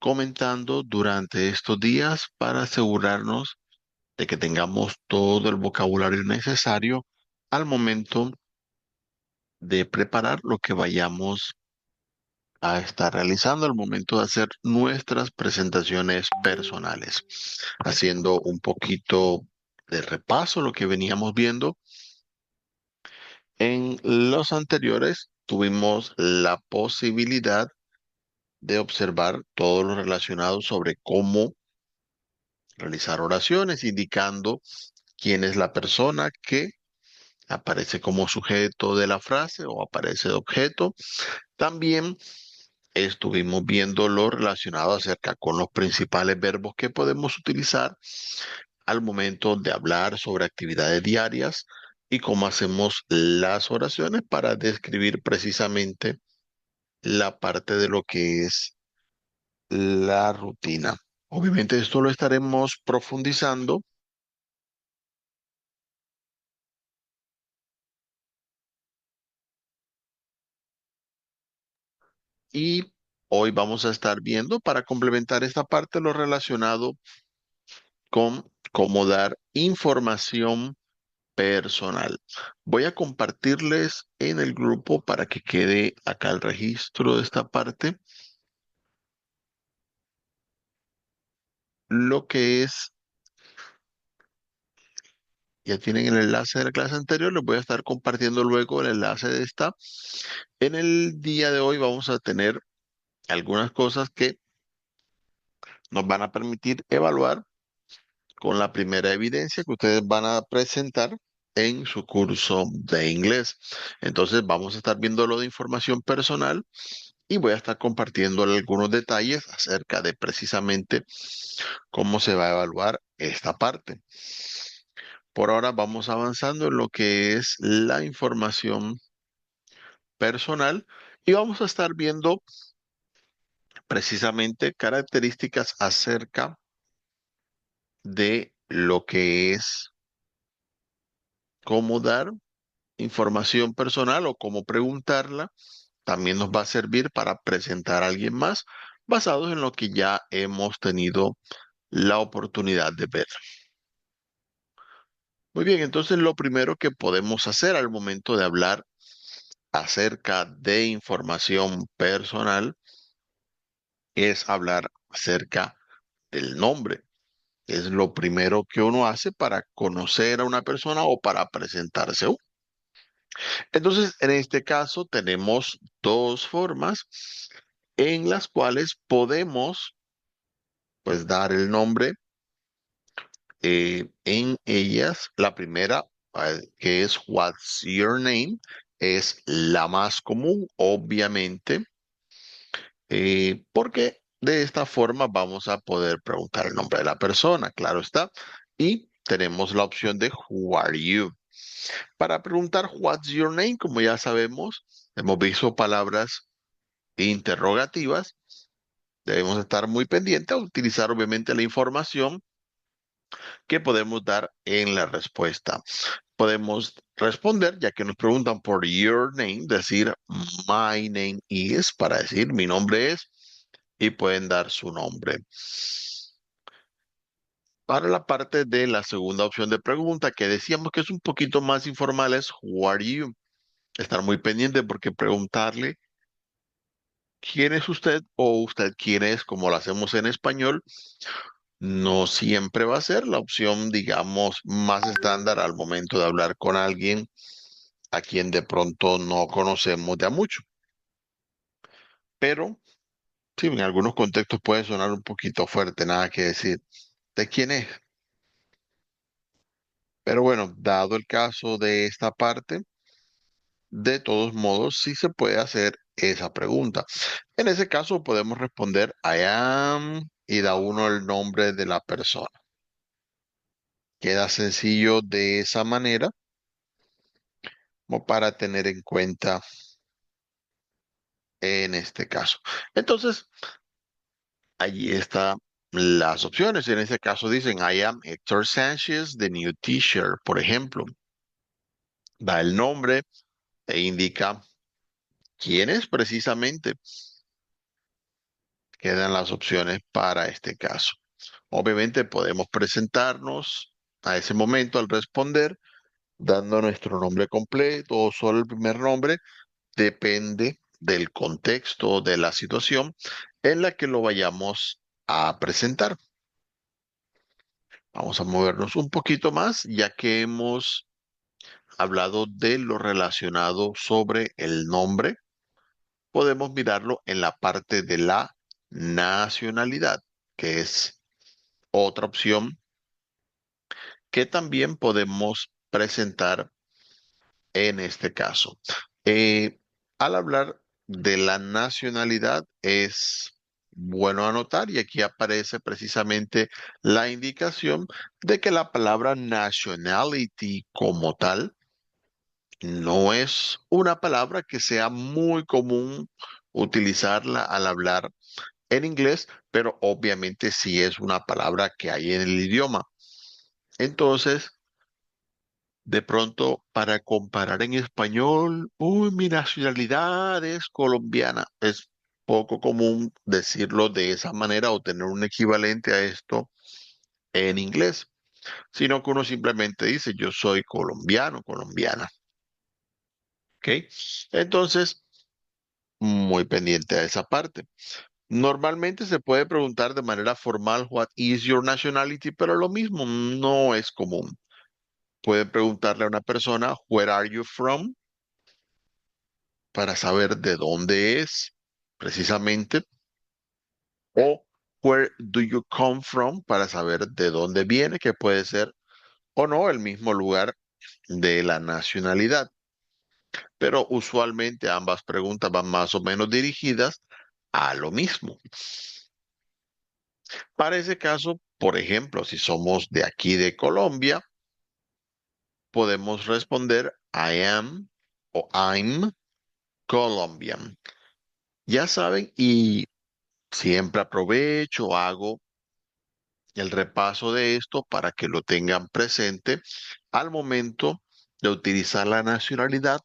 comentando durante estos días para asegurarnos de que tengamos todo el vocabulario necesario al momento de preparar lo que vayamos a estar realizando al momento de hacer nuestras presentaciones personales, haciendo un poquito de repaso lo que veníamos viendo. En los anteriores tuvimos la posibilidad de observar todo lo relacionado sobre cómo realizar oraciones, indicando quién es la persona que aparece como sujeto de la frase o aparece de objeto. También estuvimos viendo lo relacionado acerca con los principales verbos que podemos utilizar al momento de hablar sobre actividades diarias y cómo hacemos las oraciones para describir precisamente la parte de lo que es la rutina. Obviamente esto lo estaremos profundizando y hoy vamos a estar viendo para complementar esta parte lo relacionado con cómo dar información personal. Voy a compartirles en el grupo para que quede acá el registro de esta parte, lo que es, ya tienen el enlace de la clase anterior, les voy a estar compartiendo luego el enlace de esta. En el día de hoy vamos a tener algunas cosas que nos van a permitir evaluar con la primera evidencia que ustedes van a presentar en su curso de inglés. Entonces vamos a estar viendo lo de información personal y voy a estar compartiendo algunos detalles acerca de precisamente cómo se va a evaluar esta parte. Por ahora vamos avanzando en lo que es la información personal y vamos a estar viendo precisamente características acerca de lo que es cómo dar información personal o cómo preguntarla. También nos va a servir para presentar a alguien más basados en lo que ya hemos tenido la oportunidad de ver. Muy bien, entonces lo primero que podemos hacer al momento de hablar acerca de información personal es hablar acerca del nombre. Es lo primero que uno hace para conocer a una persona o para presentarse. Entonces, en este caso tenemos dos formas en las cuales podemos, pues, dar el nombre. En ellas, la primera, que es What's Your Name, es la más común, obviamente, porque de esta forma vamos a poder preguntar el nombre de la persona, claro está. Y tenemos la opción de Who are you? Para preguntar What's your name, como ya sabemos, hemos visto palabras interrogativas. Debemos estar muy pendientes a utilizar obviamente la información que podemos dar en la respuesta. Podemos responder, ya que nos preguntan por your name, decir my name is, para decir mi nombre es, y pueden dar su nombre. Para la parte de la segunda opción de pregunta, que decíamos que es un poquito más informal, es who are you? Estar muy pendiente porque preguntarle quién es usted o usted quién es, como lo hacemos en español, no siempre va a ser la opción, digamos, más estándar al momento de hablar con alguien a quien de pronto no conocemos de a mucho. Pero sí, en algunos contextos puede sonar un poquito fuerte, nada que decir. ¿De quién es? Pero bueno, dado el caso de esta parte, de todos modos, sí se puede hacer esa pregunta. En ese caso podemos responder I am y da uno el nombre de la persona. Queda sencillo de esa manera, como para tener en cuenta en este caso. Entonces, allí están las opciones. En este caso dicen I am Héctor Sánchez, the new teacher, por ejemplo. Da el nombre e indica quién es precisamente. quedan las opciones para este caso. Obviamente podemos presentarnos a ese momento al responder, dando nuestro nombre completo o solo el primer nombre, depende del contexto, de la situación en la que lo vayamos a presentar. Vamos a movernos un poquito más, ya que hemos hablado de lo relacionado sobre el nombre. Podemos mirarlo en la parte de la nacionalidad, que es otra opción que también podemos presentar en este caso. Al hablar de la nacionalidad, es bueno anotar, y aquí aparece precisamente la indicación de que la palabra nationality como tal no es una palabra que sea muy común utilizarla al hablar en inglés, pero obviamente sí es una palabra que hay en el idioma. Entonces, de pronto, para comparar en español, uy, mi nacionalidad es colombiana. Es poco común decirlo de esa manera o tener un equivalente a esto en inglés, sino que uno simplemente dice, yo soy colombiano, colombiana. ¿Ok? Entonces, muy pendiente a esa parte. Normalmente se puede preguntar de manera formal, what is your nationality? Pero lo mismo no es común. Puede preguntarle a una persona, where are you from? Para saber de dónde es, precisamente, o where do you come from? Para saber de dónde viene, que puede ser o no el mismo lugar de la nacionalidad. Pero usualmente ambas preguntas van más o menos dirigidas a lo mismo. Para ese caso, por ejemplo, si somos de aquí de Colombia, podemos responder I am o I'm Colombian. Ya saben, y siempre aprovecho, hago el repaso de esto para que lo tengan presente al momento de utilizar la nacionalidad.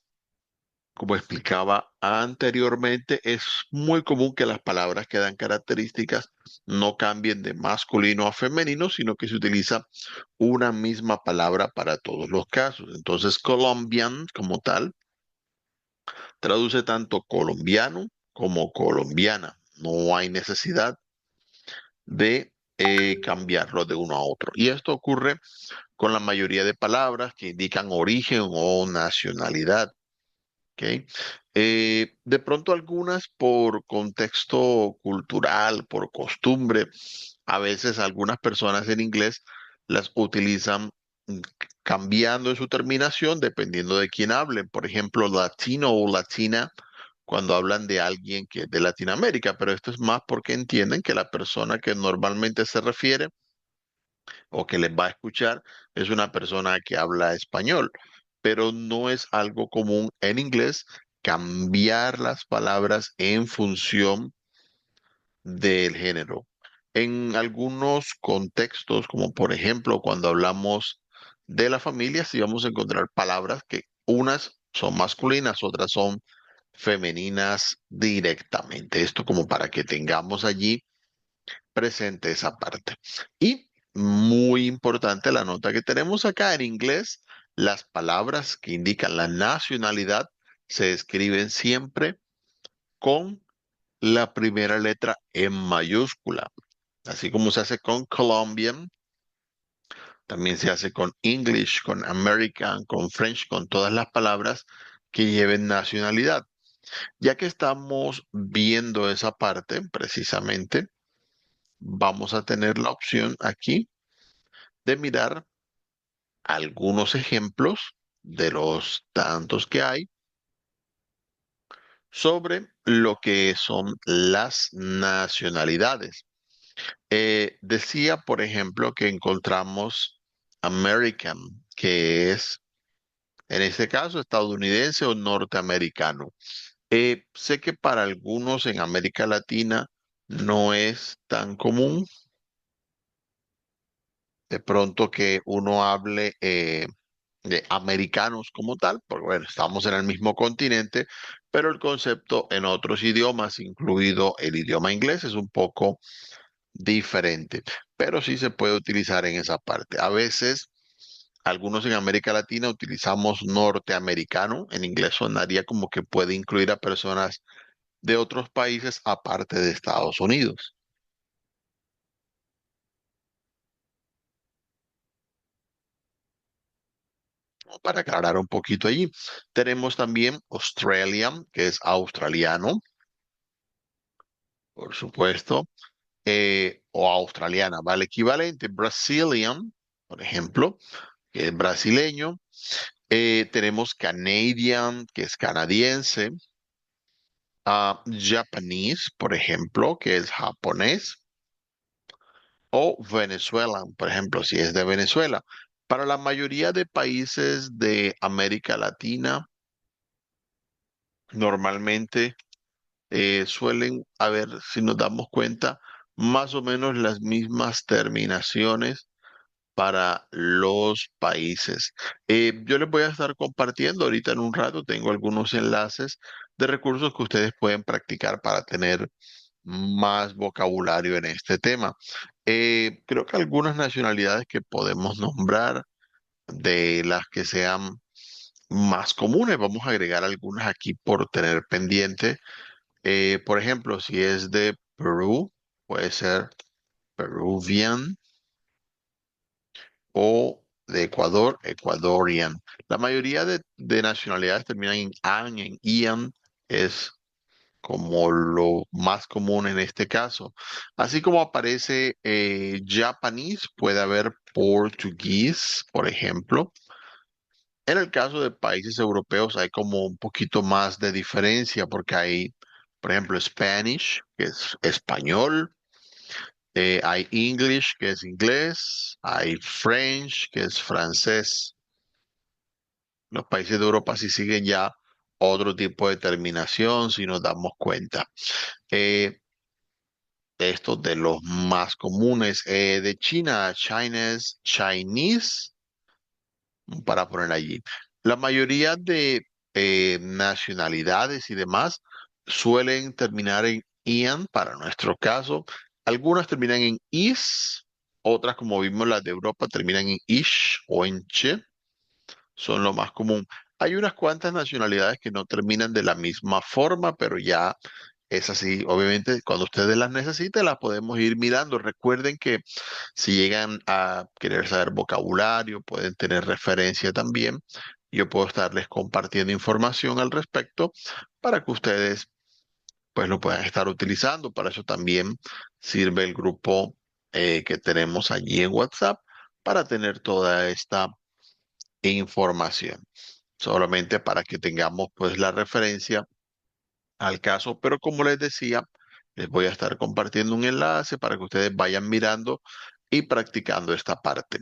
Como explicaba anteriormente, es muy común que las palabras que dan características no cambien de masculino a femenino, sino que se utiliza una misma palabra para todos los casos. Entonces, Colombian como tal traduce tanto colombiano como colombiana. No hay necesidad de cambiarlo de uno a otro. Y esto ocurre con la mayoría de palabras que indican origen o nacionalidad. ¿Ok? De pronto algunas por contexto cultural, por costumbre, a veces algunas personas en inglés las utilizan mm, cambiando su terminación dependiendo de quién hablen. Por ejemplo, latino o latina cuando hablan de alguien que es de Latinoamérica, pero esto es más porque entienden que la persona que normalmente se refiere o que les va a escuchar es una persona que habla español, pero no es algo común en inglés cambiar las palabras en función del género. En algunos contextos, como por ejemplo cuando hablamos de la familia, sí vamos a encontrar palabras que unas son masculinas, otras son femeninas directamente. Esto como para que tengamos allí presente esa parte. Y muy importante la nota que tenemos acá en inglés, las palabras que indican la nacionalidad se escriben siempre con la primera letra en mayúscula. Así como se hace con Colombian, también se hace con English, con American, con French, con todas las palabras que lleven nacionalidad. Ya que estamos viendo esa parte, precisamente, vamos a tener la opción aquí de mirar algunos ejemplos de los tantos que hay sobre lo que son las nacionalidades. Decía, por ejemplo, que encontramos American, que es, en este caso, estadounidense o norteamericano. Sé que para algunos en América Latina no es tan común de pronto que uno hable de americanos como tal, porque bueno, estamos en el mismo continente, pero el concepto en otros idiomas, incluido el idioma inglés, es un poco diferente, pero sí se puede utilizar en esa parte. A veces, algunos en América Latina utilizamos norteamericano, en inglés sonaría como que puede incluir a personas de otros países aparte de Estados Unidos. Para aclarar un poquito allí, tenemos también Australian, que es australiano, por supuesto, o australiana, ¿vale? Equivalente, Brazilian, por ejemplo, que es brasileño. Tenemos Canadian, que es canadiense. Japanese, por ejemplo, que es japonés. O Venezuelan, por ejemplo, si es de Venezuela. Para la mayoría de países de América Latina, normalmente suelen haber, si nos damos cuenta, más o menos las mismas terminaciones para los países. Yo les voy a estar compartiendo ahorita en un rato, tengo algunos enlaces de recursos que ustedes pueden practicar para tener más vocabulario en este tema. Creo que algunas nacionalidades que podemos nombrar, de las que sean más comunes, vamos a agregar algunas aquí por tener pendiente. Por ejemplo, si es de Perú, puede ser Peruvian o de Ecuador, Ecuadorian. La mayoría de nacionalidades terminan en an, en ian, es como lo más común en este caso. Así como aparece Japanese, puede haber Portuguese, por ejemplo. En el caso de países europeos hay como un poquito más de diferencia porque hay, por ejemplo, Spanish, que es español. Hay English, que es inglés. Hay French, que es francés. Los países de Europa sí siguen ya otro tipo de terminación, si nos damos cuenta. Eh, Estos de los más comunes, de China, Chinese, para poner allí. La mayoría de nacionalidades y demás suelen terminar en ian, para nuestro caso. Algunas terminan en is, otras, como vimos las de Europa, terminan en ish o en che, son lo más común. Hay unas cuantas nacionalidades que no terminan de la misma forma, pero ya es así. Obviamente, cuando ustedes las necesiten, las podemos ir mirando. Recuerden que si llegan a querer saber vocabulario, pueden tener referencia también. Yo puedo estarles compartiendo información al respecto para que ustedes pues lo puedan estar utilizando. Para eso también sirve el grupo que tenemos allí en WhatsApp para tener toda esta información. Solamente para que tengamos pues la referencia al caso, pero como les decía, les voy a estar compartiendo un enlace para que ustedes vayan mirando y practicando esta parte.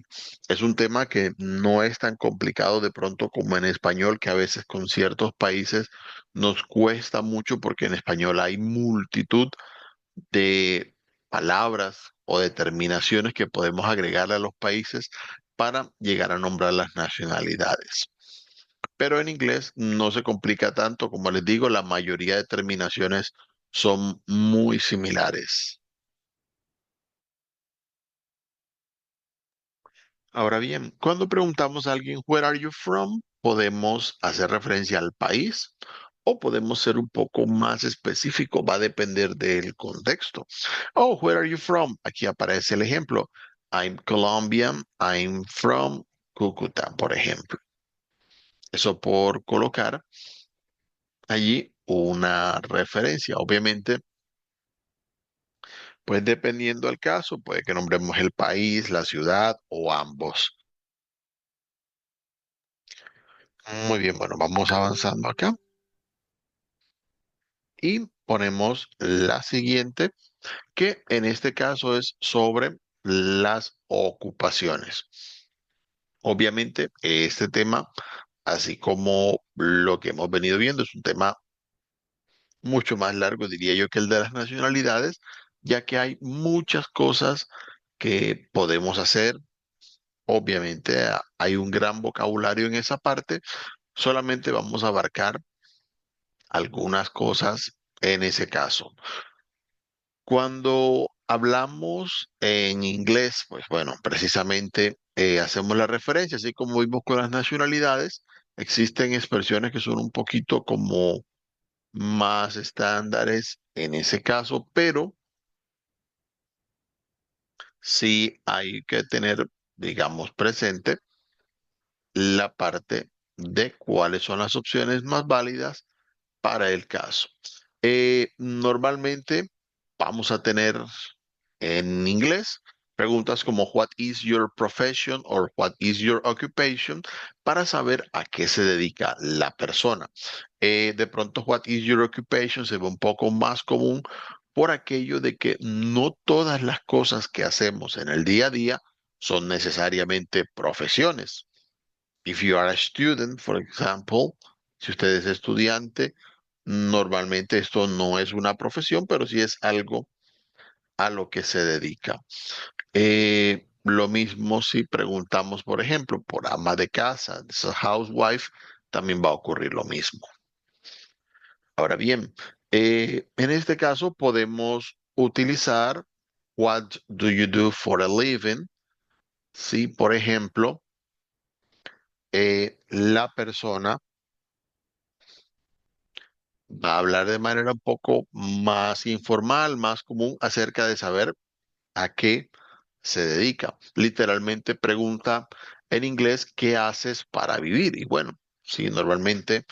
Es un tema que no es tan complicado de pronto como en español, que a veces con ciertos países nos cuesta mucho porque en español hay multitud de palabras o determinaciones que podemos agregarle a los países para llegar a nombrar las nacionalidades. Pero en inglés no se complica tanto, como les digo, la mayoría de terminaciones son muy similares. Ahora bien, cuando preguntamos a alguien, "Where are you from?", podemos hacer referencia al país o podemos ser un poco más específico, va a depender del contexto. Oh, "Where are you from?". Aquí aparece el ejemplo. I'm Colombian, I'm from Cúcuta, por ejemplo. Eso por colocar allí una referencia. Obviamente, pues dependiendo del caso, puede que nombremos el país, la ciudad o ambos. Muy bien, bueno, vamos avanzando acá y ponemos la siguiente, que en este caso es sobre las ocupaciones. Obviamente, este tema, así como lo que hemos venido viendo, es un tema mucho más largo, diría yo, que el de las nacionalidades, ya que hay muchas cosas que podemos hacer. Obviamente hay un gran vocabulario en esa parte. Solamente vamos a abarcar algunas cosas en ese caso. Cuando hablamos en inglés, pues bueno, precisamente hacemos la referencia, así como vimos con las nacionalidades, existen expresiones que son un poquito como más estándares en ese caso, pero sí hay que tener, digamos, presente la parte de cuáles son las opciones más válidas para el caso. Normalmente vamos a tener en inglés preguntas como what is your profession or what is your occupation para saber a qué se dedica la persona. De pronto what is your occupation se ve un poco más común por aquello de que no todas las cosas que hacemos en el día a día son necesariamente profesiones. If you are a student, for example, si usted es estudiante, normalmente esto no es una profesión, pero sí es algo a lo que se dedica. Lo mismo si preguntamos, por ejemplo, por ama de casa, so housewife, también va a ocurrir lo mismo. Ahora bien, en este caso podemos utilizar what do you do for a living? Si, por ejemplo, la persona va a hablar de manera un poco más informal, más común acerca de saber a qué se dedica. Literalmente pregunta en inglés, ¿qué haces para vivir? Y bueno, sí, normalmente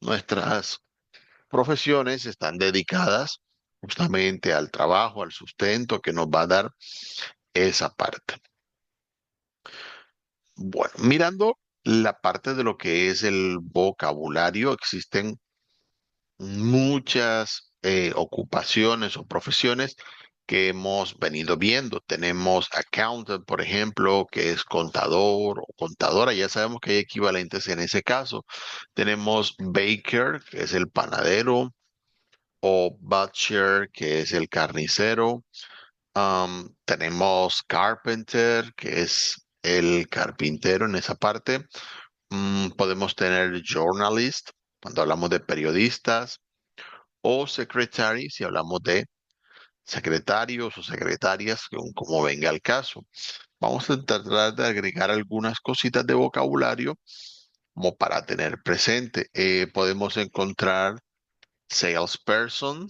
nuestras profesiones están dedicadas justamente al trabajo, al sustento que nos va a dar esa parte. Bueno, mirando la parte de lo que es el vocabulario, existen muchas ocupaciones o profesiones que hemos venido viendo. Tenemos accountant, por ejemplo, que es contador o contadora. Ya sabemos que hay equivalentes en ese caso. Tenemos baker, que es el panadero, o butcher, que es el carnicero. Tenemos carpenter, que es el carpintero en esa parte. Podemos tener journalist, cuando hablamos de periodistas o secretary si hablamos de secretarios o secretarias, según como venga el caso. Vamos a tratar de agregar algunas cositas de vocabulario como para tener presente. Podemos encontrar salesperson,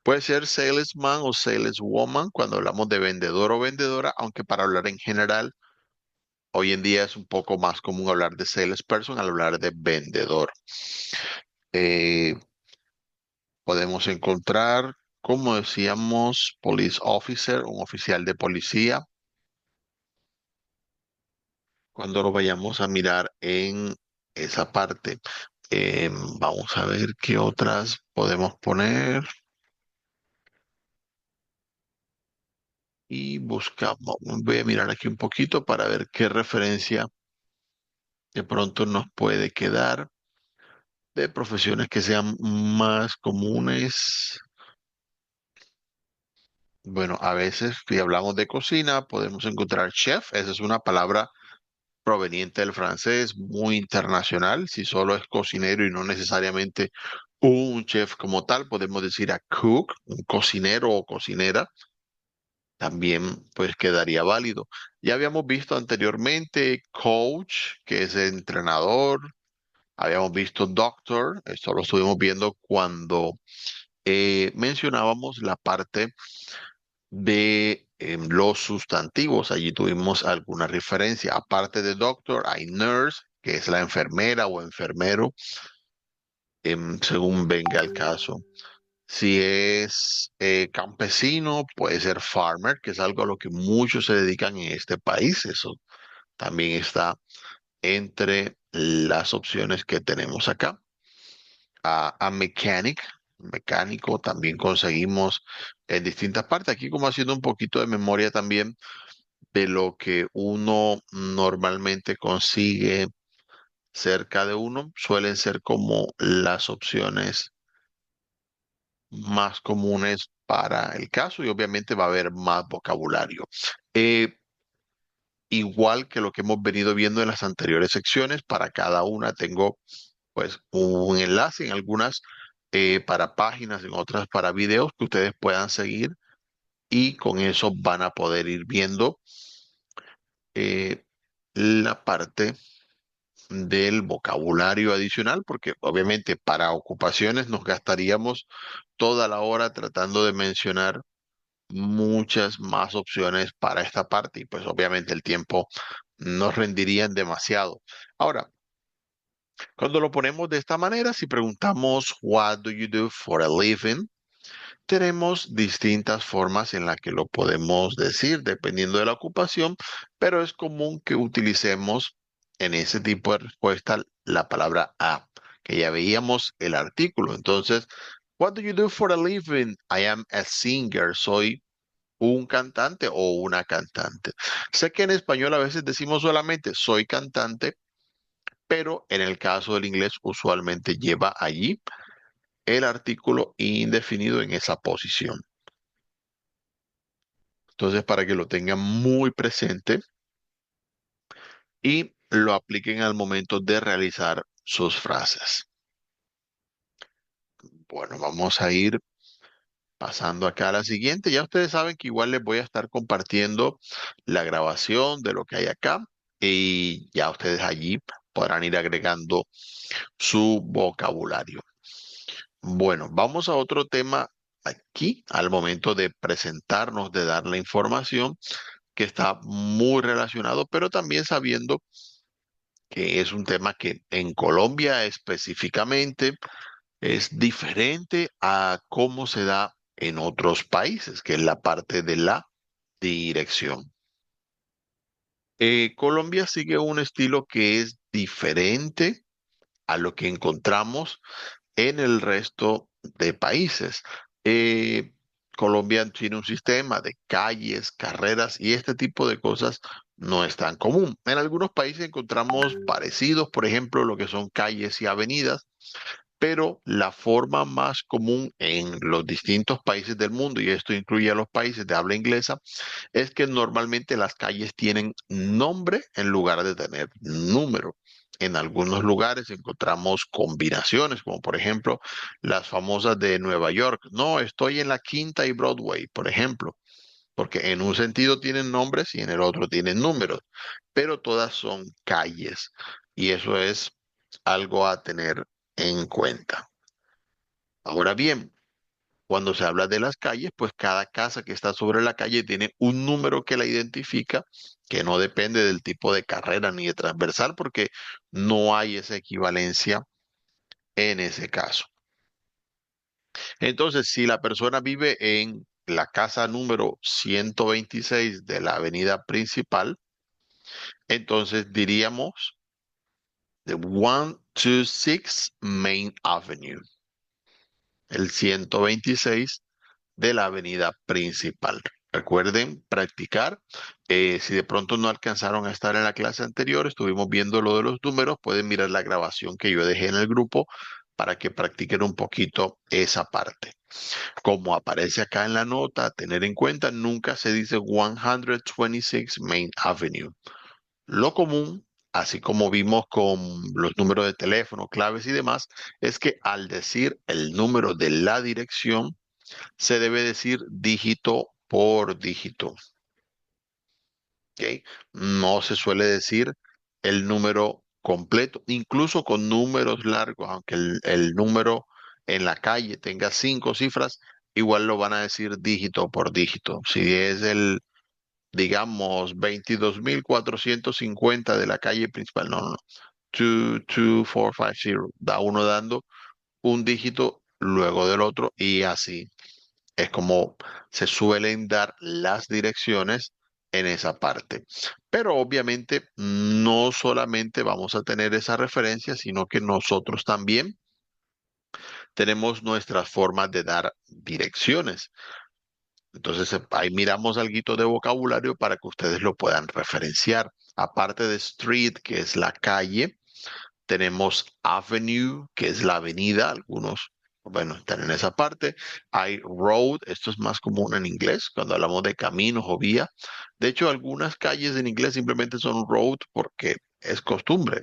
puede ser salesman o saleswoman cuando hablamos de vendedor o vendedora, aunque para hablar en general, hoy en día es un poco más común hablar de salesperson al hablar de vendedor. Eh, Podemos encontrar, como decíamos, police officer, un oficial de policía, cuando lo vayamos a mirar en esa parte. Vamos a ver qué otras podemos poner y buscamos. Voy a mirar aquí un poquito para ver qué referencia de pronto nos puede quedar de profesiones que sean más comunes. Bueno, a veces si hablamos de cocina podemos encontrar chef, esa es una palabra proveniente del francés, muy internacional. Si solo es cocinero y no necesariamente un chef como tal, podemos decir a cook, un cocinero o cocinera, también pues quedaría válido. Ya habíamos visto anteriormente coach, que es entrenador. Habíamos visto doctor, esto lo estuvimos viendo cuando mencionábamos la parte de los sustantivos. Allí tuvimos alguna referencia. Aparte de doctor, hay nurse, que es la enfermera o enfermero, según venga el caso. Si es campesino, puede ser farmer, que es algo a lo que muchos se dedican en este país. Eso también está entre las opciones que tenemos acá. A mechanic, mecánico, también conseguimos en distintas partes. Aquí como haciendo un poquito de memoria también de lo que uno normalmente consigue cerca de uno, suelen ser como las opciones más comunes para el caso y obviamente va a haber más vocabulario. Eh, Igual que lo que hemos venido viendo en las anteriores secciones, para cada una tengo pues un enlace en algunas para páginas, en otras para videos que ustedes puedan seguir y con eso van a poder ir viendo eh, la parte del vocabulario adicional, porque obviamente para ocupaciones nos gastaríamos toda la hora tratando de mencionar muchas más opciones para esta parte y pues obviamente el tiempo nos rendiría en demasiado. Ahora, cuando lo ponemos de esta manera, si preguntamos What do you do for a living? Tenemos distintas formas en las que lo podemos decir dependiendo de la ocupación, pero es común que utilicemos en ese tipo de respuesta la palabra a, que ya veíamos el artículo. Entonces, What do you do for a living? I am a singer. Soy un cantante o una cantante. Sé que en español a veces decimos solamente soy cantante, pero en el caso del inglés usualmente lleva allí el artículo indefinido en esa posición. Entonces, para que lo tengan muy presente y lo apliquen al momento de realizar sus frases. Bueno, vamos a ir pasando acá a la siguiente. Ya ustedes saben que igual les voy a estar compartiendo la grabación de lo que hay acá y ya ustedes allí podrán ir agregando su vocabulario. Bueno, vamos a otro tema aquí al momento de presentarnos, de dar la información que está muy relacionado, pero también sabiendo que es un tema que en Colombia específicamente es diferente a cómo se da en otros países, que es la parte de la dirección. Colombia sigue un estilo que es diferente a lo que encontramos en el resto de países. Eh, Colombia tiene un sistema de calles, carreras y este tipo de cosas no es tan común. En algunos países encontramos parecidos, por ejemplo, lo que son calles y avenidas, pero la forma más común en los distintos países del mundo, y esto incluye a los países de habla inglesa, es que normalmente las calles tienen nombre en lugar de tener número. En algunos lugares encontramos combinaciones, como por ejemplo las famosas de Nueva York. No, estoy en la Quinta y Broadway, por ejemplo, porque en un sentido tienen nombres y en el otro tienen números, pero todas son calles y eso es algo a tener en cuenta. Ahora bien, cuando se habla de las calles, pues cada casa que está sobre la calle tiene un número que la identifica, que no depende del tipo de carrera ni de transversal, porque no hay esa equivalencia en ese caso. Entonces, si la persona vive en la casa número 126 de la avenida principal, entonces diríamos the 126 Main Avenue, el 126 de la avenida principal. Recuerden practicar. Si de pronto no alcanzaron a estar en la clase anterior, estuvimos viendo lo de los números, pueden mirar la grabación que yo dejé en el grupo para que practiquen un poquito esa parte. Como aparece acá en la nota, tener en cuenta, nunca se dice 126 Main Avenue. Lo común, así como vimos con los números de teléfono, claves y demás, es que al decir el número de la dirección, se debe decir dígito por dígito. ¿Ok? No se suele decir el número completo, incluso con números largos, aunque el número en la calle tenga 5 cifras, igual lo van a decir dígito por dígito. Si es el, digamos, 22.450 de la calle principal, no, no, no. 22450, da uno dando un dígito luego del otro y así. Es como se suelen dar las direcciones en esa parte. Pero obviamente no solamente vamos a tener esa referencia, sino que nosotros también tenemos nuestras formas de dar direcciones. Entonces ahí miramos algo de vocabulario para que ustedes lo puedan referenciar. Aparte de street, que es la calle, tenemos Avenue, que es la avenida, algunos, bueno, están en esa parte. Hay Road, esto es más común en inglés, cuando hablamos de caminos o vía. De hecho, algunas calles en inglés simplemente son road porque es costumbre,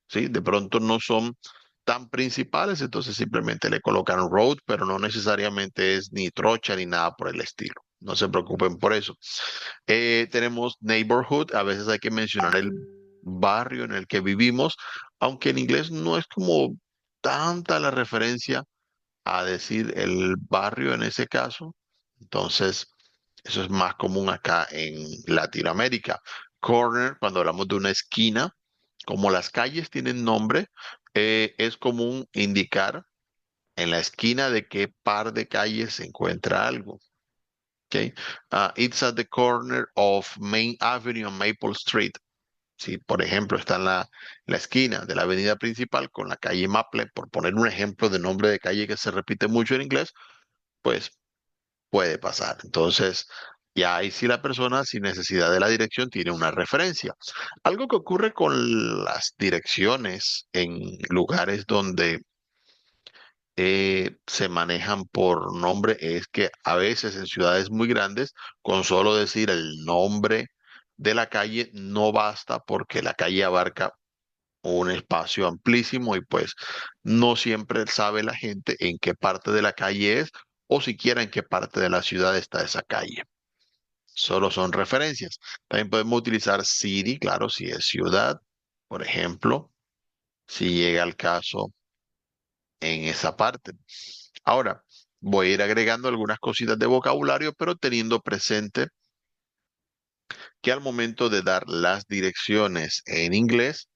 ¿sí? De pronto no son tan principales, entonces simplemente le colocan road, pero no necesariamente es ni trocha ni nada por el estilo. No se preocupen por eso. Tenemos neighborhood, a veces hay que mencionar el barrio en el que vivimos, aunque en inglés no es como tanta la referencia a decir el barrio en ese caso. Entonces, eso es más común acá en Latinoamérica. Corner, cuando hablamos de una esquina, como las calles tienen nombre, es común indicar en la esquina de qué par de calles se encuentra algo. ¿Ok? It's at the corner of Main Avenue and Maple Street. Si, por ejemplo, está en la esquina de la avenida principal con la calle Maple, por poner un ejemplo de nombre de calle que se repite mucho en inglés, pues puede pasar. Entonces, ya ahí sí la persona, sin necesidad de la dirección, tiene una referencia. Algo que ocurre con las direcciones en lugares donde se manejan por nombre es que a veces en ciudades muy grandes, con solo decir el nombre de la calle no basta porque la calle abarca un espacio amplísimo y pues no siempre sabe la gente en qué parte de la calle es o siquiera en qué parte de la ciudad está esa calle. Solo son referencias. También podemos utilizar city, claro, si es ciudad, por ejemplo, si llega al caso en esa parte. Ahora, voy a ir agregando algunas cositas de vocabulario, pero teniendo presente que al momento de dar las direcciones en inglés,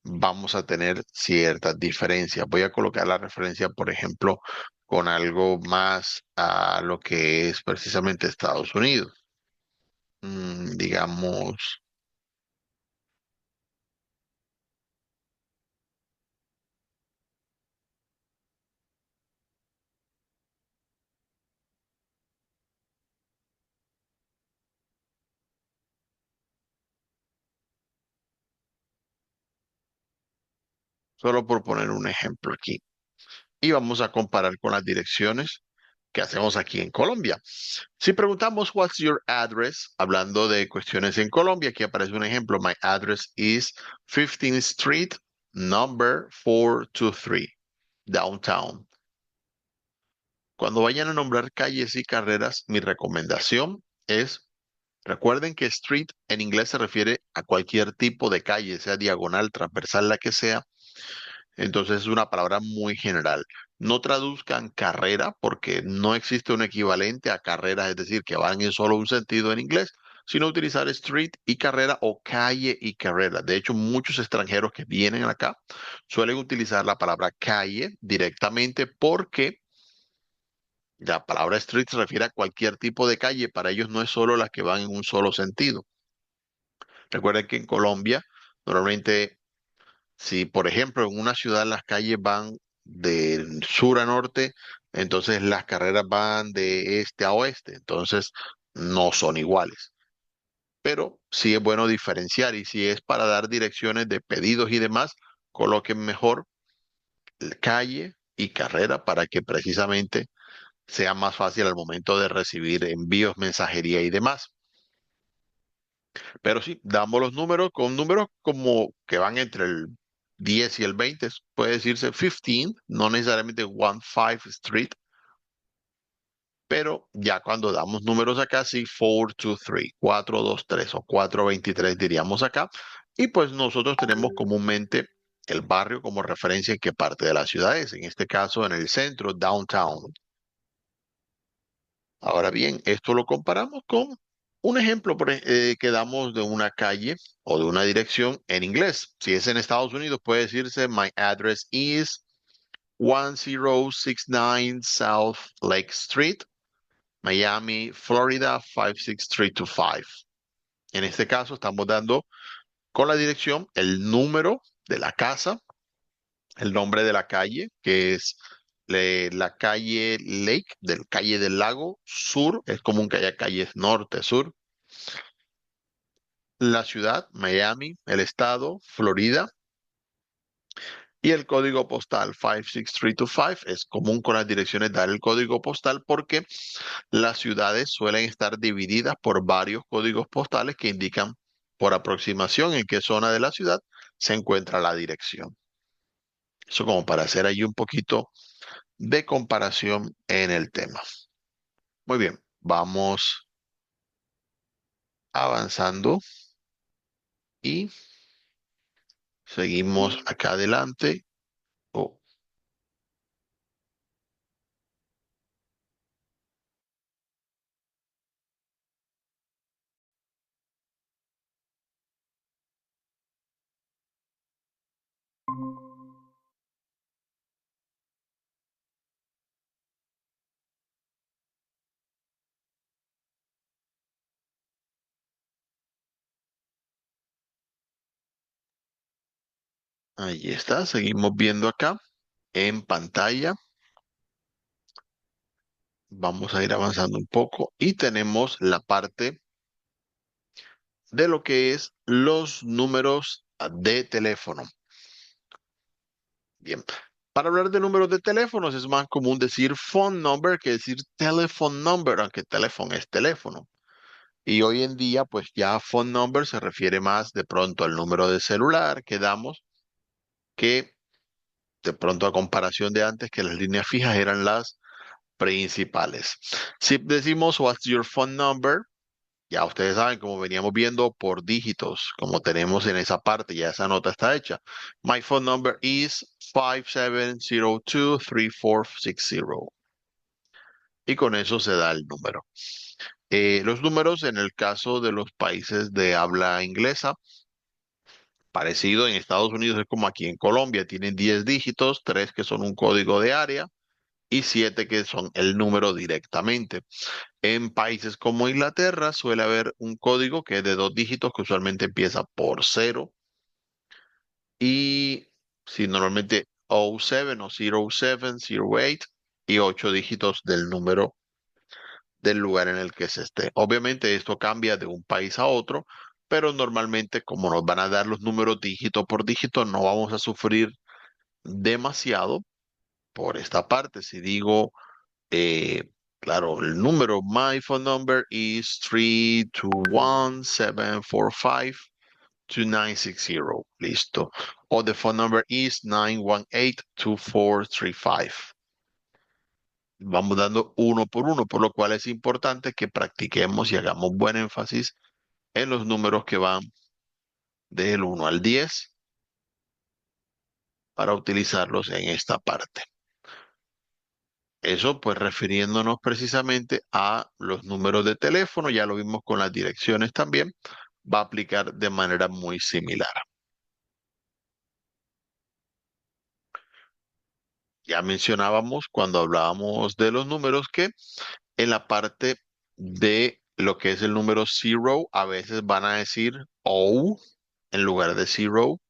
vamos a tener ciertas diferencias. Voy a colocar la referencia, por ejemplo, con algo más a lo que es precisamente Estados Unidos. Digamos, solo por poner un ejemplo aquí. Y vamos a comparar con las direcciones que hacemos aquí en Colombia. Si preguntamos what's your address, hablando de cuestiones en Colombia, aquí aparece un ejemplo. My address is 15th Street, number 423, downtown. Cuando vayan a nombrar calles y carreras, mi recomendación es, recuerden que street en inglés se refiere a cualquier tipo de calle, sea diagonal, transversal, la que sea. Entonces es una palabra muy general. No traduzcan carrera porque no existe un equivalente a carrera, es decir, que van en solo un sentido en inglés, sino utilizar street y carrera o calle y carrera. De hecho, muchos extranjeros que vienen acá suelen utilizar la palabra calle directamente porque la palabra street se refiere a cualquier tipo de calle. Para ellos no es solo las que van en un solo sentido. Recuerden que en Colombia normalmente si, por ejemplo, en una ciudad las calles van de sur a norte, entonces las carreras van de este a oeste, entonces no son iguales. Pero sí es bueno diferenciar y si es para dar direcciones de pedidos y demás, coloquen mejor calle y carrera para que precisamente sea más fácil al momento de recibir envíos, mensajería y demás. Pero sí, damos los números con números como que van entre el 10 y el 20. Puede decirse 15, no necesariamente 15 Street, pero ya cuando damos números acá, sí, 423, 423 o 423 diríamos acá. Y pues nosotros tenemos comúnmente el barrio como referencia en qué parte de la ciudad es. En este caso, en el centro, downtown. Ahora bien, esto lo comparamos con un ejemplo que damos de una calle o de una dirección en inglés. Si es en Estados Unidos, puede decirse My address is 1069 South Lake Street, Miami, Florida 56325. En este caso, estamos dando con la dirección el número de la casa, el nombre de la calle, que es la calle Lake, del calle del lago sur, es común que haya calles norte, sur, la ciudad, Miami, el estado, Florida, y el código postal 56325. Es común con las direcciones dar el código postal porque las ciudades suelen estar divididas por varios códigos postales que indican por aproximación en qué zona de la ciudad se encuentra la dirección. Eso como para hacer ahí un poquito de comparación en el tema. Muy bien, vamos avanzando y seguimos acá adelante. Oh, ahí está, seguimos viendo acá en pantalla. Vamos a ir avanzando un poco y tenemos la parte de lo que es los números de teléfono. Bien, para hablar de números de teléfonos es más común decir phone number que decir telephone number, aunque teléfono es teléfono. Y hoy en día, pues ya phone number se refiere más de pronto al número de celular que damos, que de pronto a comparación de antes, que las líneas fijas eran las principales. Si decimos what's your phone number, ya ustedes saben, como veníamos viendo por dígitos, como tenemos en esa parte, ya esa nota está hecha. My phone number is 57023460. Y con eso se da el número. Los números en el caso de los países de habla inglesa, parecido en Estados Unidos es como aquí en Colombia, tienen 10 dígitos, 3 que son un código de área y 7 que son el número directamente. En países como Inglaterra suele haber un código que es de 2 dígitos que usualmente empieza por cero y si normalmente 07 o 07, 08 y 8 dígitos del número del lugar en el que se esté. Obviamente esto cambia de un país a otro, pero normalmente como nos van a dar los números dígito por dígito, no vamos a sufrir demasiado por esta parte. Si digo, claro, el número, my phone number is 321-745-2960. Listo. O the phone number is 918-2435. Vamos dando uno por uno, por lo cual es importante que practiquemos y hagamos buen énfasis en los números que van del 1 al 10 para utilizarlos en esta parte. Eso pues refiriéndonos precisamente a los números de teléfono, ya lo vimos con las direcciones también, va a aplicar de manera muy similar. Ya mencionábamos cuando hablábamos de los números que en la parte de lo que es el número zero, a veces van a decir O en lugar de zero.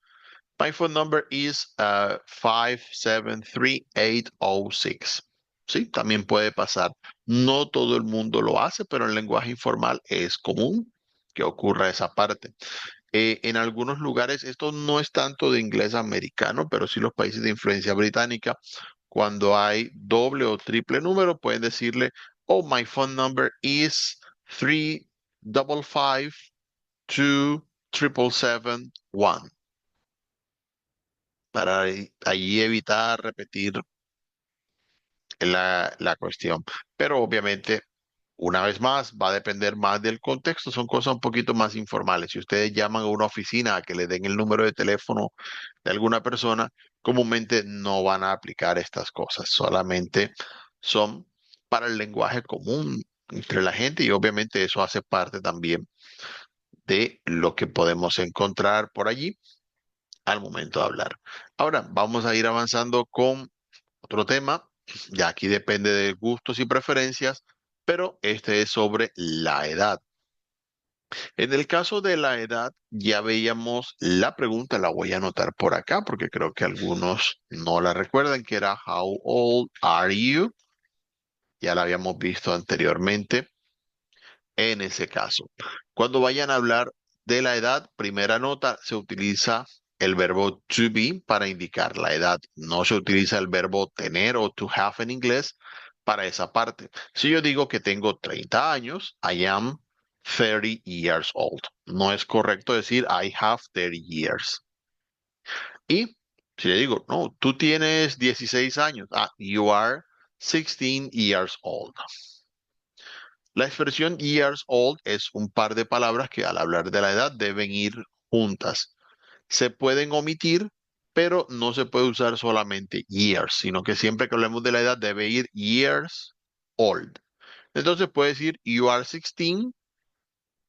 My phone number is 573-806. Sí, también puede pasar. No todo el mundo lo hace, pero en lenguaje informal es común que ocurra esa parte. En algunos lugares, esto no es tanto de inglés americano, pero sí los países de influencia británica, cuando hay doble o triple número, pueden decirle, oh, my phone number is 355-27771, para ahí evitar repetir la cuestión. Pero obviamente, una vez más, va a depender más del contexto, son cosas un poquito más informales. Si ustedes llaman a una oficina a que le den el número de teléfono de alguna persona, comúnmente no van a aplicar estas cosas, solamente son para el lenguaje común entre la gente y obviamente eso hace parte también de lo que podemos encontrar por allí al momento de hablar. Ahora vamos a ir avanzando con otro tema. Ya aquí depende de gustos y preferencias, pero este es sobre la edad. En el caso de la edad, ya veíamos la pregunta, la voy a anotar por acá porque creo que algunos no la recuerdan, que era How old are you? Ya la habíamos visto anteriormente en ese caso. Cuando vayan a hablar de la edad, primera nota, se utiliza el verbo to be para indicar la edad. No se utiliza el verbo tener o to have en inglés para esa parte. Si yo digo que tengo 30 años, I am 30 years old. No es correcto decir I have 30 years. Y Si le digo, no, tú tienes 16 años. Ah, you are 16 years old. La expresión years old es un par de palabras que al hablar de la edad deben ir juntas. Se pueden omitir, pero no se puede usar solamente years, sino que siempre que hablemos de la edad debe ir years old. Entonces puede decir you are 16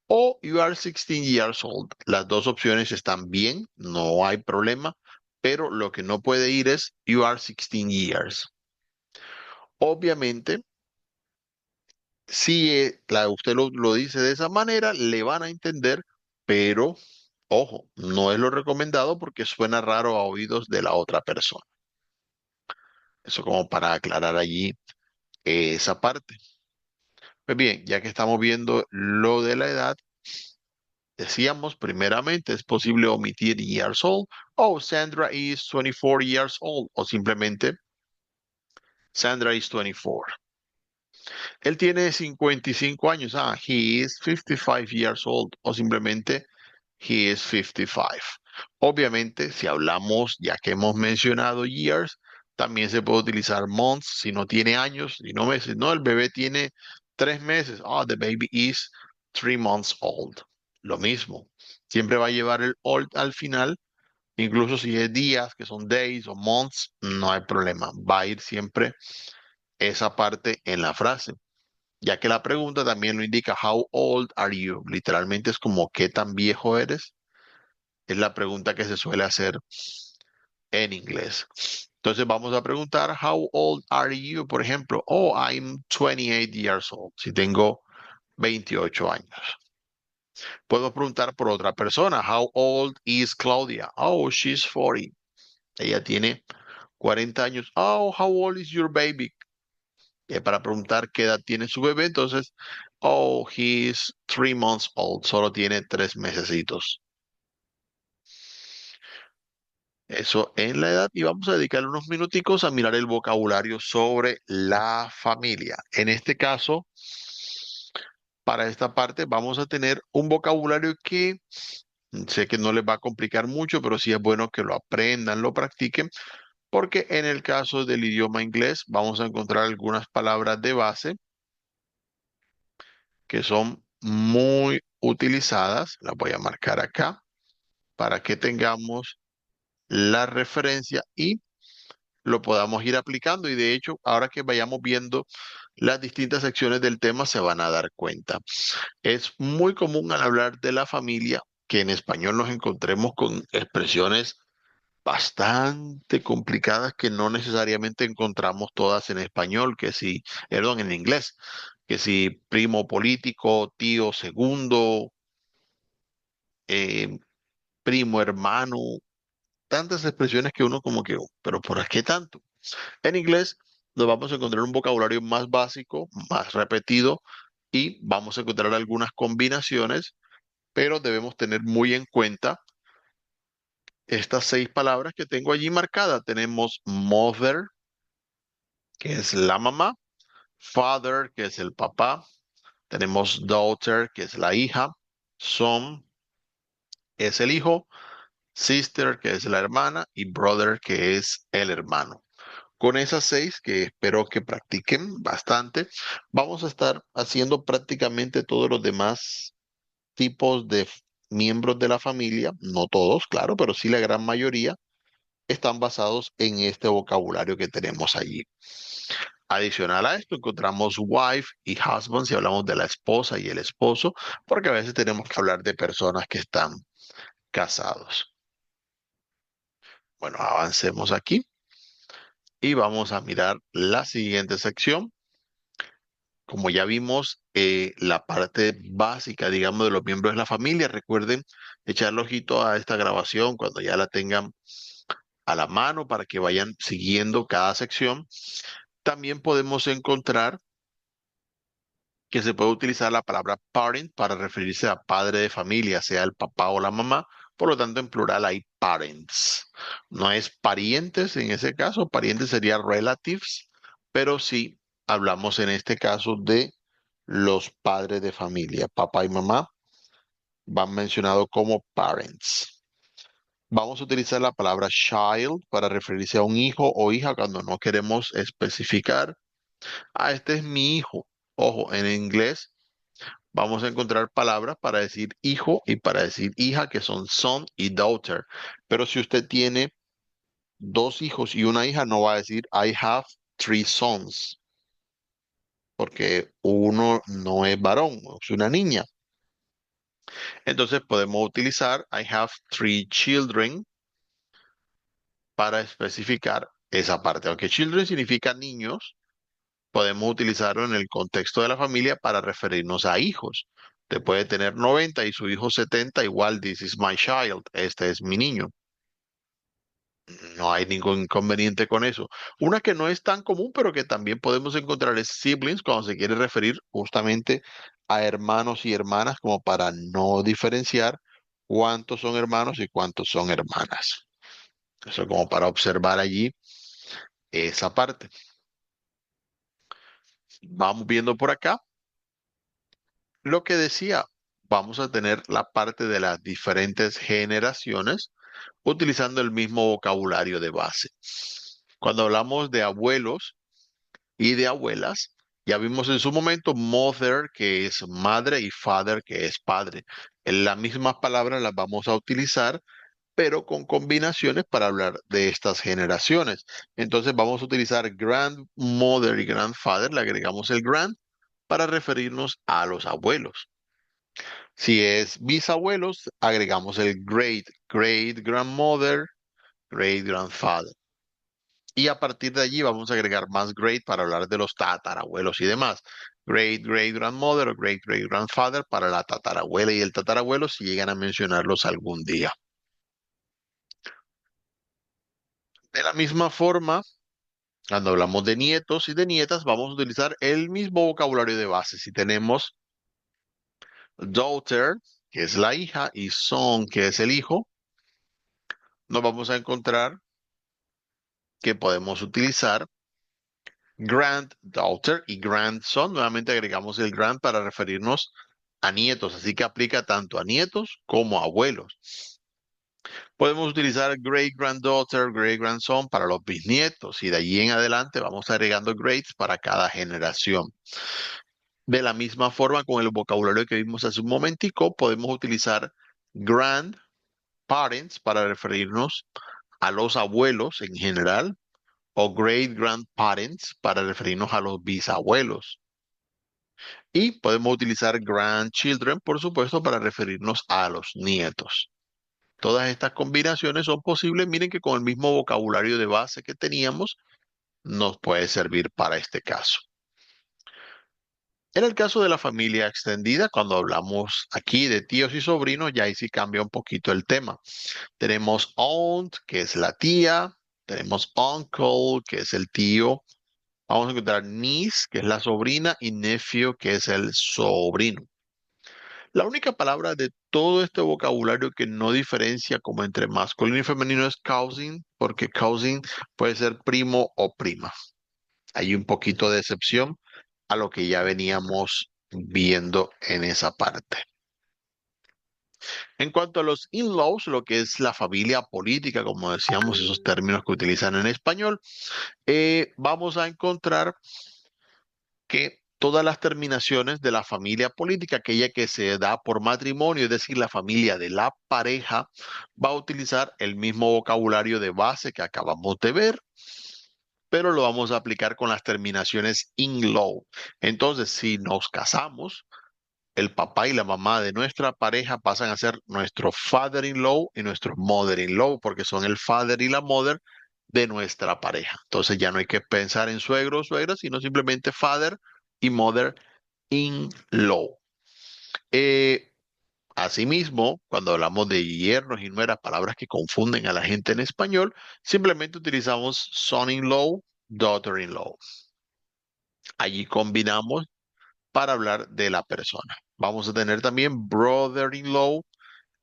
o you are 16 years old. Las dos opciones están bien, no hay problema, pero lo que no puede ir es you are 16 years. Obviamente, si usted lo dice de esa manera, le van a entender, pero ojo, no es lo recomendado porque suena raro a oídos de la otra persona. Eso como para aclarar allí esa parte. Pues bien, ya que estamos viendo lo de la edad, decíamos primeramente es posible omitir years old o Sandra is 24 years old o simplemente Sandra is 24. Él tiene 55 años. Ah, he is 55 years old o simplemente he is 55. Obviamente, si hablamos, ya que hemos mencionado years, también se puede utilizar months si no tiene años y no meses. No, el bebé tiene 3 meses. Ah, the baby is 3 months old. Lo mismo. Siempre va a llevar el old al final, incluso si es días, que son days o months, no hay problema. Va a ir siempre esa parte en la frase, ya que la pregunta también lo indica, how old are you? Literalmente es como, ¿qué tan viejo eres? Es la pregunta que se suele hacer en inglés. Entonces vamos a preguntar, how old are you? Por ejemplo, oh, I'm 28 years old. Si tengo 28 años. Puedo preguntar por otra persona, how old is Claudia? Oh, she's 40. Ella tiene 40 años. Oh, how old is your baby? Para preguntar qué edad tiene su bebé, entonces, oh, he's 3 months old. Solo tiene 3 mesecitos. Eso en la edad y vamos a dedicarle unos minuticos a mirar el vocabulario sobre la familia. En este caso, para esta parte vamos a tener un vocabulario que sé que no les va a complicar mucho, pero sí es bueno que lo aprendan, lo practiquen, porque en el caso del idioma inglés vamos a encontrar algunas palabras de base que son muy utilizadas. Las voy a marcar acá para que tengamos la referencia y lo podamos ir aplicando y de hecho, ahora que vayamos viendo las distintas secciones del tema, se van a dar cuenta. Es muy común al hablar de la familia que en español nos encontremos con expresiones bastante complicadas que no necesariamente encontramos todas en español, perdón, en inglés, que si primo político, tío segundo, eh, primo hermano, tantas expresiones que uno como que, "Oh, pero ¿por qué tanto?". En inglés nos vamos a encontrar un vocabulario más básico, más repetido y vamos a encontrar algunas combinaciones, pero debemos tener muy en cuenta estas 6 palabras que tengo allí marcadas. Tenemos mother, que es la mamá, father, que es el papá, tenemos daughter, que es la hija, son, es el hijo, sister, que es la hermana, y brother, que es el hermano. Con esas 6, que espero que practiquen bastante, vamos a estar haciendo prácticamente todos los demás tipos de miembros de la familia, no todos, claro, pero sí la gran mayoría, están basados en este vocabulario que tenemos allí. Adicional a esto, encontramos wife y husband si hablamos de la esposa y el esposo, porque a veces tenemos que hablar de personas que están casados. Bueno, avancemos aquí y vamos a mirar la siguiente sección. Como ya vimos, la parte básica, digamos, de los miembros de la familia, recuerden echar el ojito a esta grabación cuando ya la tengan a la mano para que vayan siguiendo cada sección. También podemos encontrar que se puede utilizar la palabra parent para referirse a padre de familia, sea el papá o la mamá. Por lo tanto, en plural hay parents. No es parientes en ese caso, parientes sería relatives, pero sí hablamos en este caso de los padres de familia. Papá y mamá van mencionados como parents. Vamos a utilizar la palabra child para referirse a un hijo o hija cuando no queremos especificar. Ah, este es mi hijo. Ojo, en inglés vamos a encontrar palabras para decir hijo y para decir hija que son son y daughter. Pero si usted tiene dos hijos y una hija, no va a decir I have three sons, porque uno no es varón, es una niña. Entonces podemos utilizar I have three children para especificar esa parte. Aunque children significa niños, podemos utilizarlo en el contexto de la familia para referirnos a hijos. Usted puede tener 90 y su hijo 70, igual, this is my child, este es mi niño. No hay ningún inconveniente con eso. Una que no es tan común, pero que también podemos encontrar es siblings cuando se quiere referir justamente a hermanos y hermanas, como para no diferenciar cuántos son hermanos y cuántos son hermanas. Eso como para observar allí esa parte. Vamos viendo por acá lo que decía. Vamos a tener la parte de las diferentes generaciones utilizando el mismo vocabulario de base. Cuando hablamos de abuelos y de abuelas, ya vimos en su momento mother, que es madre, y father, que es padre. En las mismas palabras las vamos a utilizar, pero con combinaciones para hablar de estas generaciones. Entonces vamos a utilizar grandmother y grandfather, le agregamos el grand para referirnos a los abuelos. Si es bisabuelos, agregamos el great grandmother, great grandfather. Y a partir de allí vamos a agregar más great para hablar de los tatarabuelos y demás. Great great grandmother o great great grandfather para la tatarabuela y el tatarabuelo si llegan a mencionarlos algún día. De la misma forma, cuando hablamos de nietos y de nietas, vamos a utilizar el mismo vocabulario de base. Si tenemos daughter, que es la hija, y son, que es el hijo, nos vamos a encontrar que podemos utilizar granddaughter y grandson. Nuevamente agregamos el grand para referirnos a nietos, así que aplica tanto a nietos como a abuelos. Podemos utilizar great granddaughter, great grandson para los bisnietos y de allí en adelante vamos agregando greats para cada generación. De la misma forma, con el vocabulario que vimos hace un momentico, podemos utilizar grandparents para referirnos a los abuelos en general o great grandparents para referirnos a los bisabuelos. Y podemos utilizar grandchildren, por supuesto, para referirnos a los nietos. Todas estas combinaciones son posibles. Miren que con el mismo vocabulario de base que teníamos, nos puede servir para este caso. En el caso de la familia extendida, cuando hablamos aquí de tíos y sobrinos, ya ahí sí cambia un poquito el tema. Tenemos aunt, que es la tía. Tenemos uncle, que es el tío. Vamos a encontrar niece, que es la sobrina, y nephew, que es el sobrino. La única palabra de todo este vocabulario que no diferencia como entre masculino y femenino es cousin, porque cousin puede ser primo o prima. Hay un poquito de excepción a lo que ya veníamos viendo en esa parte. En cuanto a los in-laws, lo que es la familia política, como decíamos, esos términos que utilizan en español, vamos a encontrar que todas las terminaciones de la familia política, aquella que se da por matrimonio, es decir, la familia de la pareja, va a utilizar el mismo vocabulario de base que acabamos de ver, pero lo vamos a aplicar con las terminaciones in-law. Entonces, si nos casamos, el papá y la mamá de nuestra pareja pasan a ser nuestro father-in-law y nuestro mother-in-law, porque son el father y la mother de nuestra pareja. Entonces ya no hay que pensar en suegro o suegra, sino simplemente father y mother-in-law. Eh, Asimismo, cuando hablamos de yernos y nueras, palabras que confunden a la gente en español, simplemente utilizamos son-in-law, daughter-in-law. Allí combinamos para hablar de la persona. Vamos a tener también brother-in-law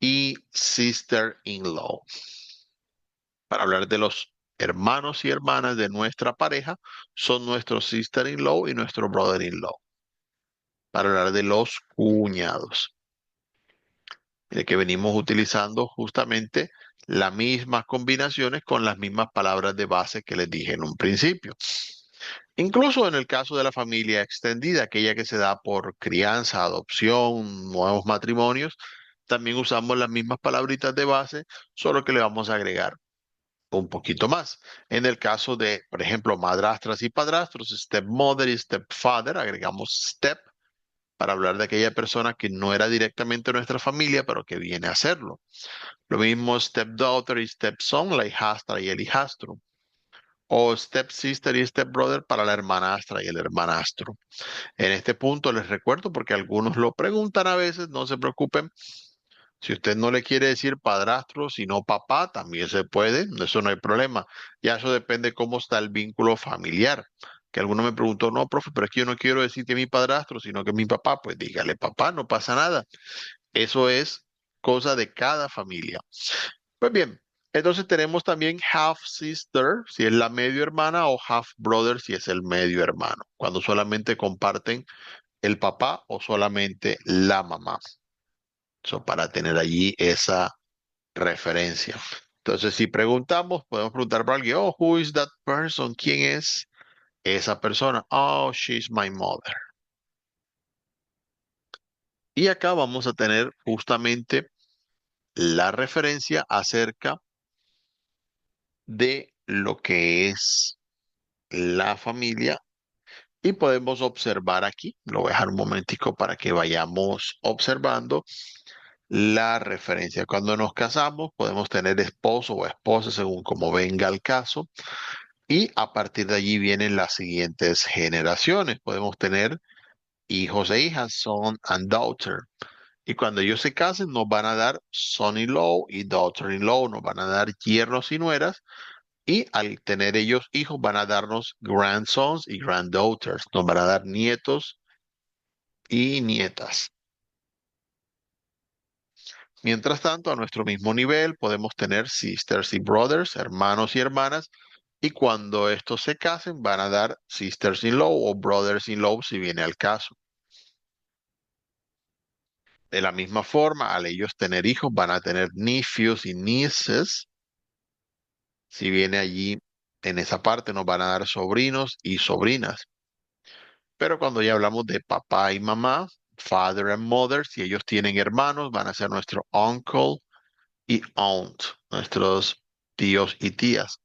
y sister-in-law para hablar de los hermanos y hermanas de nuestra pareja, son nuestro sister-in-law y nuestro brother-in-law. Para hablar de los cuñados. de que venimos utilizando justamente las mismas combinaciones con las mismas palabras de base que les dije en un principio. Incluso en el caso de la familia extendida, aquella que se da por crianza, adopción, nuevos matrimonios, también usamos las mismas palabritas de base, solo que le vamos a agregar un poquito más. En el caso de, por ejemplo, madrastras y padrastros, stepmother y stepfather, agregamos step para hablar de aquella persona que no era directamente nuestra familia, pero que viene a serlo. Lo mismo stepdaughter y stepson, la hijastra y el hijastro. O stepsister y stepbrother para la hermanastra y el hermanastro. En este punto les recuerdo, porque algunos lo preguntan a veces, no se preocupen. Si usted no le quiere decir padrastro, sino papá, también se puede, eso no hay problema. Ya eso depende cómo está el vínculo familiar. Que alguno me preguntó, no, profe, pero es que yo no quiero decir que mi padrastro, sino que mi papá, pues dígale papá, no pasa nada. Eso es cosa de cada familia. Pues bien, entonces tenemos también half sister, si es la medio hermana, o half brother, si es el medio hermano, cuando solamente comparten el papá o solamente la mamá. Eso para tener allí esa referencia. Entonces, si preguntamos, podemos preguntar para alguien, oh, who is that person? ¿Quién es esa persona? Oh, she's my mother. Y acá vamos a tener justamente la referencia acerca de lo que es la familia y podemos observar aquí, lo voy a dejar un momentico para que vayamos observando la referencia. Cuando nos casamos podemos tener esposo o esposa según como venga el caso. Y a partir de allí vienen las siguientes generaciones. Podemos tener hijos e hijas, son and daughter. Y cuando ellos se casen, nos van a dar son-in-law y daughter-in-law, nos van a dar yernos y nueras. Y al tener ellos hijos, van a darnos grandsons y granddaughters, nos van a dar nietos y nietas. Mientras tanto, a nuestro mismo nivel, podemos tener sisters y brothers, hermanos y hermanas. Y cuando estos se casen, van a dar sisters-in-law o brothers-in-law si viene al caso. De la misma forma, al ellos tener hijos, van a tener nephews y nieces. Si viene allí, en esa parte, nos van a dar sobrinos y sobrinas. Pero cuando ya hablamos de papá y mamá, father and mother, si ellos tienen hermanos, van a ser nuestro uncle y aunt, nuestros tíos y tías.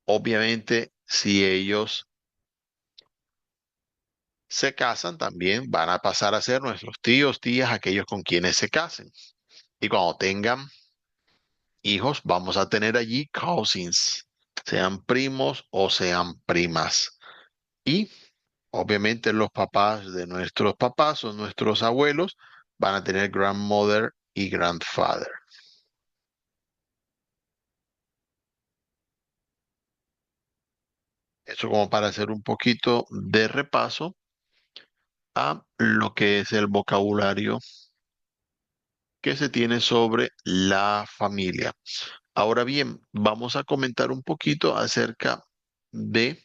Obviamente, si ellos se casan, también van a pasar a ser nuestros tíos, tías, aquellos con quienes se casen. Y cuando tengan hijos, vamos a tener allí cousins, sean primos o sean primas. Y obviamente los papás de nuestros papás o nuestros abuelos van a tener grandmother y grandfather. Eso como para hacer un poquito de repaso a lo que es el vocabulario que se tiene sobre la familia. Ahora bien, vamos a comentar un poquito acerca de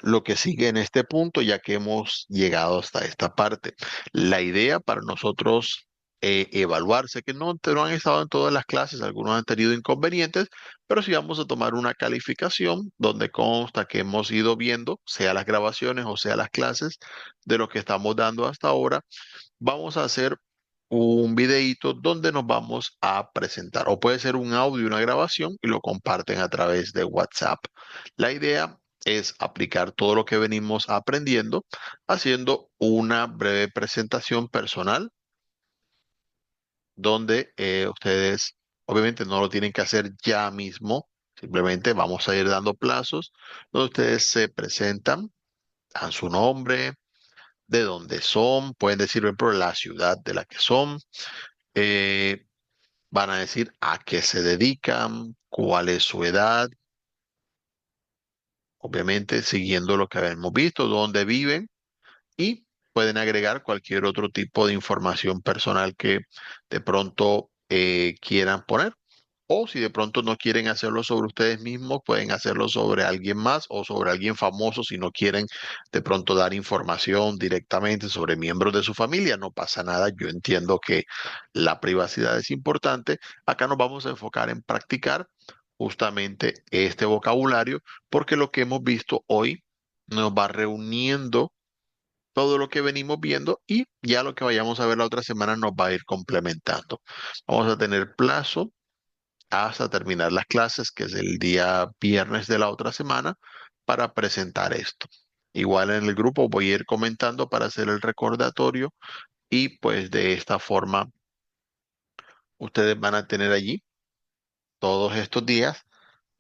lo que sigue en este punto, ya que hemos llegado hasta esta parte. La idea para nosotros evaluar, sé que no han estado en todas las clases, algunos han tenido inconvenientes, pero sí vamos a tomar una calificación donde consta que hemos ido viendo, sea las grabaciones o sea las clases, de lo que estamos dando hasta ahora. Vamos a hacer un videíto donde nos vamos a presentar, o puede ser un audio, una grabación y lo comparten a través de WhatsApp. La idea es aplicar todo lo que venimos aprendiendo haciendo una breve presentación personal donde ustedes obviamente no lo tienen que hacer ya mismo, simplemente vamos a ir dando plazos donde ustedes se presentan, dan su nombre, de dónde son, pueden decir, por ejemplo, la ciudad de la que son, eh, van a decir a qué se dedican, cuál es su edad, obviamente siguiendo lo que hemos visto, dónde viven y pueden agregar cualquier otro tipo de información personal que de pronto quieran poner. O si de pronto no quieren hacerlo sobre ustedes mismos, pueden hacerlo sobre alguien más o sobre alguien famoso si no quieren de pronto dar información directamente sobre miembros de su familia. No pasa nada. Yo entiendo que la privacidad es importante. Acá nos vamos a enfocar en practicar justamente este vocabulario porque lo que hemos visto hoy nos va reuniendo todo lo que venimos viendo y ya lo que vayamos a ver la otra semana nos va a ir complementando. Vamos a tener plazo hasta terminar las clases, que es el día viernes de la otra semana, para presentar esto. Igual en el grupo voy a ir comentando para hacer el recordatorio y pues de esta forma ustedes van a tener allí todos estos días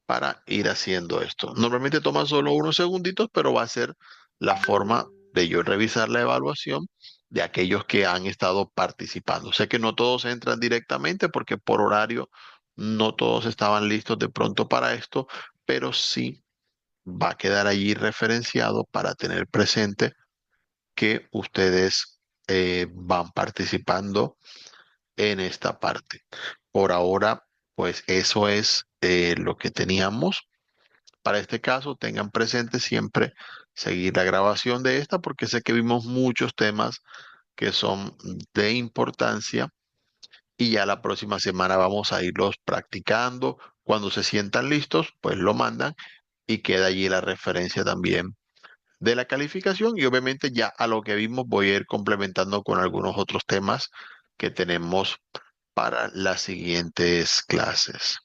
para ir haciendo esto. Normalmente toma solo unos segunditos, pero va a ser la forma de yo revisar la evaluación de aquellos que han estado participando. Sé que no todos entran directamente porque por horario no todos estaban listos de pronto para esto, pero sí va a quedar allí referenciado para tener presente que ustedes van participando en esta parte. Por ahora, pues eso es lo que teníamos. Para este caso, tengan presente siempre seguir la grabación de esta porque sé que vimos muchos temas que son de importancia y ya la próxima semana vamos a irlos practicando. Cuando se sientan listos, pues lo mandan y queda allí la referencia también de la calificación y obviamente ya a lo que vimos voy a ir complementando con algunos otros temas que tenemos para las siguientes clases.